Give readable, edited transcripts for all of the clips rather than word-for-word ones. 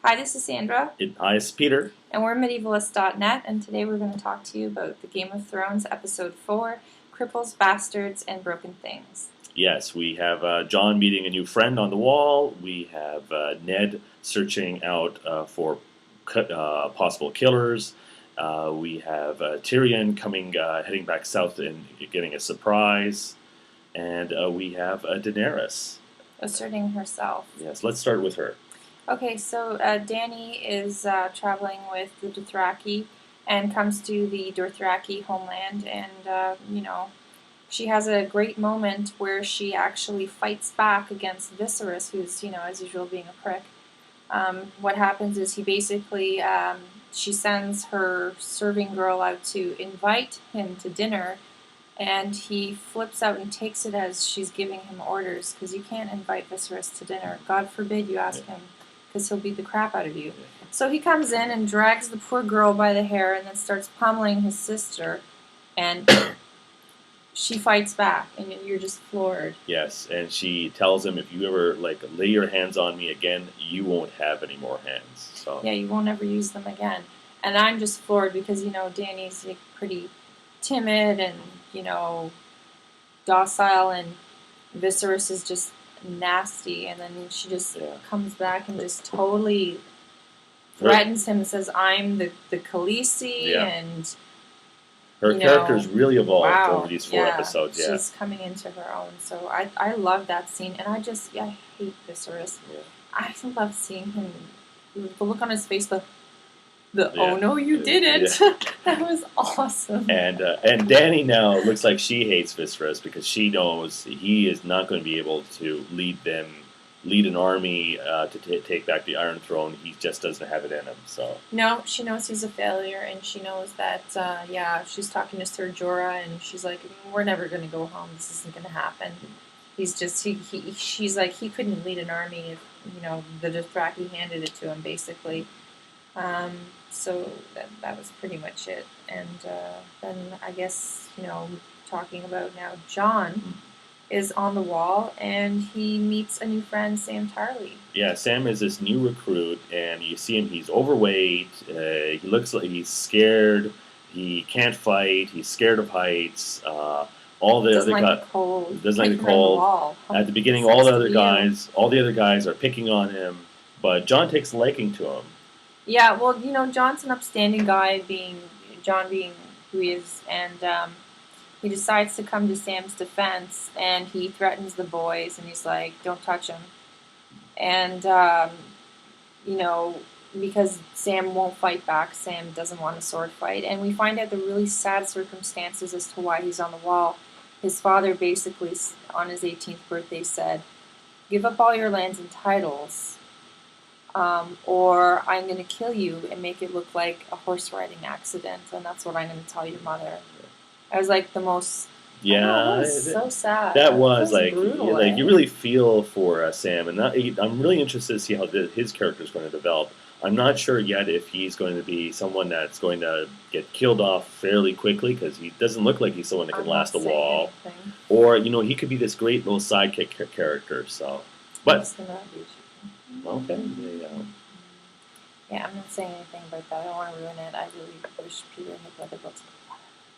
Hi, this is Sandra. Hi, it's Peter. And we're medievalist.net, and today we're going to talk to you about the Game of Thrones Episode 4, Cripples, Bastards, and Broken Things. Yes, we have Jon meeting a new friend on the wall. We have Ned searching out for possible killers. We have Tyrion heading back south and getting a surprise. And we have Daenerys. Asserting herself. Yes, let's start with her. Okay, so Dany is traveling with the Dothraki and comes to the Dothraki homeland, and, she has a great moment where she actually fights back against Viserys, who's, as usual, being a prick. What happens is she sends her serving girl out to invite him to dinner, and he flips out and takes it as she's giving him orders, because you can't invite Viserys to dinner. God forbid you ask him, because he'll beat the crap out of you. So he comes in and drags the poor girl by the hair and then starts pummeling his sister, and she fights back, and you're just floored. Yes, and she tells him, if you ever lay your hands on me again, you won't have any more hands. So yeah, you won't ever use them again. And I'm just floored because, Dany's pretty timid and, docile, and Viserys is just nasty, and then she just comes back and just totally threatens him and says, I'm the Khaleesi, and her character's really evolved over these 4 episodes. Yeah, she's coming into her own. So I love that scene, and I hate Viserys. Yeah. I love seeing him, the look on his face, oh no, you didn't. Yeah. That was awesome. And Dany now looks like she hates Viserys because she knows he is not going to be able to lead an army to take back the Iron Throne. He just doesn't have it in him. So no, she knows he's a failure, and she knows that. She's talking to Ser Jorah, and she's like, "We're never going to go home. This isn't going to happen." He's just she's like, he couldn't lead an army if the Dothraki handed it to him, basically. So that was pretty much it. And then I guess, talking about now, Jon is on the wall, and he meets a new friend, Sam Tarly. Yeah, Sam is this new recruit, and you see him, he's overweight, he looks like he's scared, he can't fight, he's scared of heights, all the other guys doesn't like the cold. At the beginning, all the other guys are picking on him, but Jon takes a liking to him. Yeah, well, Jon's an upstanding guy, Jon being who he is, and he decides to come to Sam's defense, and he threatens the boys, and he's like, don't touch him. And, because Sam won't fight back, Sam doesn't want a sword fight, and we find out the really sad circumstances as to why he's on the wall. His father basically, on his 18th birthday, said, give up all your lands and titles, or I'm going to kill you and make it look like a horse riding accident, and that's what I'm going to tell your mother. I was like the most. Yeah, that was so sad. That was brutal, you really feel for Sam, and I'm really interested to see how his character is going to develop. I'm not sure yet if he's going to be someone that's going to get killed off fairly quickly, because he doesn't look like he's someone that can last a wall, or he could be this great little sidekick character. So, but. Okay. Yeah, I'm not saying anything about that. I don't want to ruin it. I really wish Peter had read the books.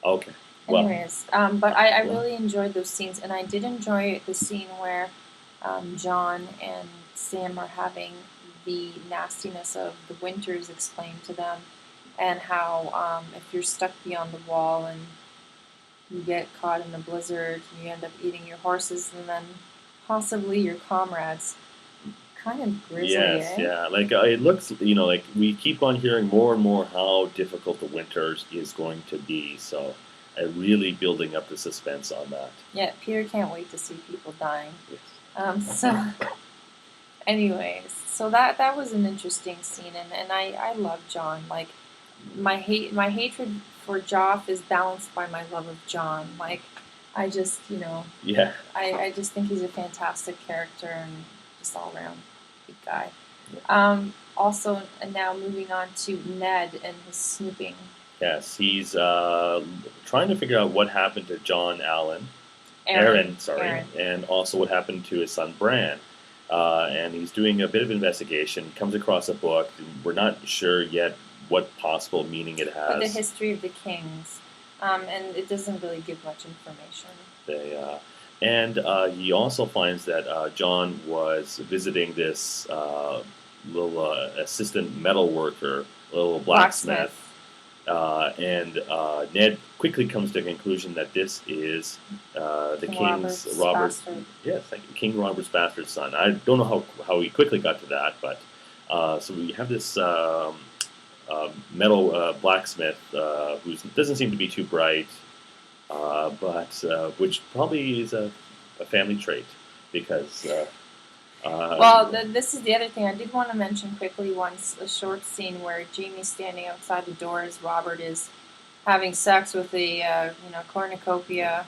Okay. Anyways, but I really enjoyed those scenes, and I did enjoy the scene where Jon and Sam are having the nastiness of the winters explained to them, and how if you're stuck beyond the wall and you get caught in a blizzard, you end up eating your horses and then possibly your comrades. Kind of grisly, yes, yeah. It looks, we keep on hearing more and more how difficult the winter is going to be. So, really building up the suspense on that. Yeah, Peter can't wait to see people dying. Yes. Anyways, so that was an interesting scene, and I love Jon. Like, my hatred for Joff is balanced by my love of Jon. Like, I just, yeah. I just think he's a fantastic character and just all around big guy. Also, and now moving on to Ned and his snooping. Yes, he's trying to figure out what happened to Aaron, and also what happened to his son Bran. and he's doing a bit of investigation. Comes across a book. We're not sure yet what possible meaning it But the has. history of the kings, and it doesn't really give much information. They, and he also finds that John was visiting this little assistant metal worker, little blacksmith, and Ned quickly comes to the conclusion that this is the king's yes, thank you, King Robert's bastard son. I don't know how he quickly got to that, but so we have this metal blacksmith who doesn't seem to be too bright, but which probably is a family trait because. Well, this is the other thing I did want to mention quickly. Once a short scene where Jamie's standing outside the door as Robert is having sex with a cornucopia.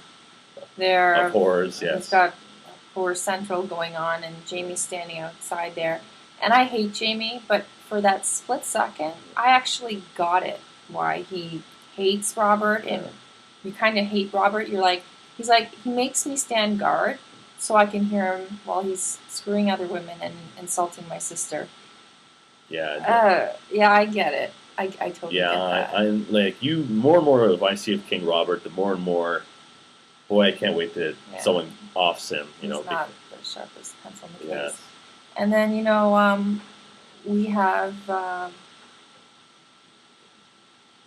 There, of horrors, yes. It's got horror central going on, and Jamie's standing outside there. And I hate Jamie, but for that split second, I actually got it. Why he hates Robert, and you kind of hate Robert. He's like, he makes me stand guard so I can hear him while he's screwing other women and insulting my sister. Yeah. Yeah, I get it. I totally get that. I like you. More and more of I see of King Robert, the more and more. Boy, I can't wait till someone offs him. He's not the sharpest pencil in the case. Yes. And then we have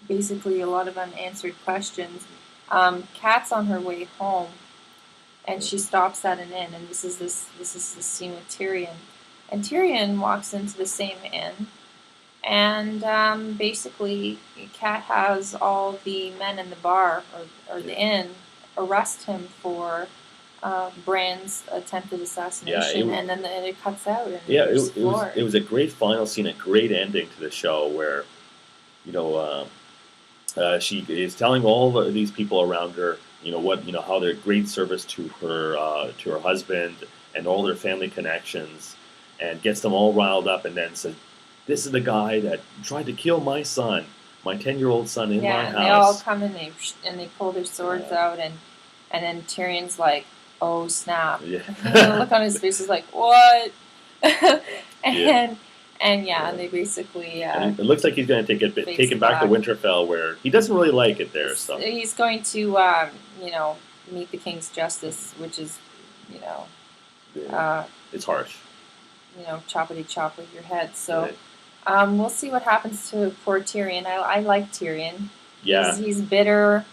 basically a lot of unanswered questions. Kat's on her way home, and she stops at an inn, and this is the scene with Tyrion, and Tyrion walks into the same inn, and basically Kat has all the men in the bar or the inn arrest him for Bran's attempted assassination, and then it cuts out. And it was a great final scene, a great ending to the show where, she is telling all these people around her, how they're great service to her husband and all their family connections, and gets them all riled up, and then says, "This is the guy that tried to kill my son, my 10-year-old son in my house." Yeah, they all come and they pull their swords out, and then Tyrion's like, "Oh snap!" Yeah. The look on his face is like, "What?" and they basically. And it looks like he's going to take it back to Winterfell, where he doesn't really like it there. So he's going to, meet the King's justice, which is, it's harsh. Choppity chop with your head. So we'll see what happens to poor Tyrion. I like Tyrion. Yeah, he's bitter.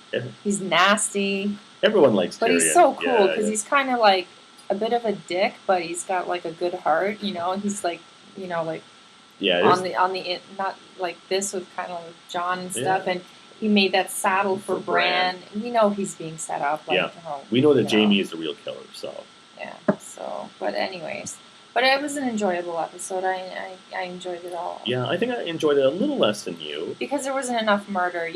He's nasty. Everyone likes Tyrion. But he's so cool because he's kind of like a bit of a dick, but he's got like a good heart. He's like, on the not like this with kind of John and stuff, and he made that saddle for Bran. We know he's being set up. We know that Jamie is the real killer. So but anyways. But it was an enjoyable episode. I enjoyed it all. Yeah, I think I enjoyed it a little less than you. Because there wasn't enough murder.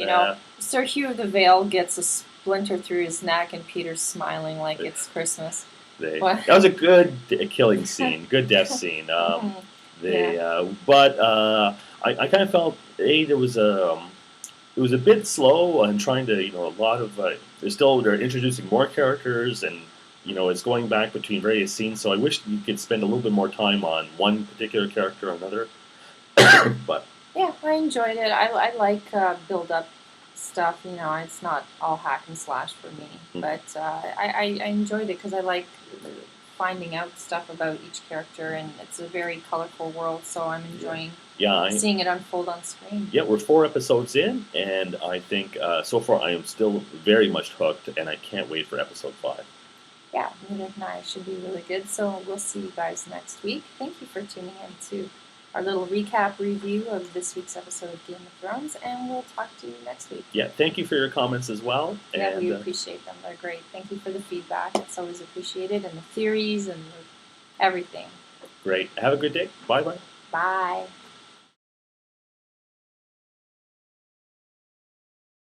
Sir Hugh of the Vale gets a splinter through his neck, and Peter's smiling like it's Christmas. That was a good killing scene, good death scene. But I kind of felt it was a bit slow and trying to a lot of they're introducing more characters, and it's going back between various scenes. So I wish you could spend a little bit more time on one particular character or another. But yeah, I enjoyed it. I like build up stuff. It's not all hack and slash for me, but I enjoyed it because I like finding out stuff about each character, and it's a very colorful world, so I'm enjoying seeing it unfold on screen. Yeah, we're 4 episodes in, and I think so far I am still very much hooked, and I can't wait for episode 5. Yeah, neither can I. It should be really good, so we'll see you guys next week. Thank you for tuning in to our little recap review of this week's episode of Game of Thrones, and we'll talk to you next week. Yeah, thank you for your comments as well. Yeah, we appreciate them. They're great. Thank you for the feedback. It's always appreciated, and the theories and everything. Great. Have a good day. Bye-bye. Bye.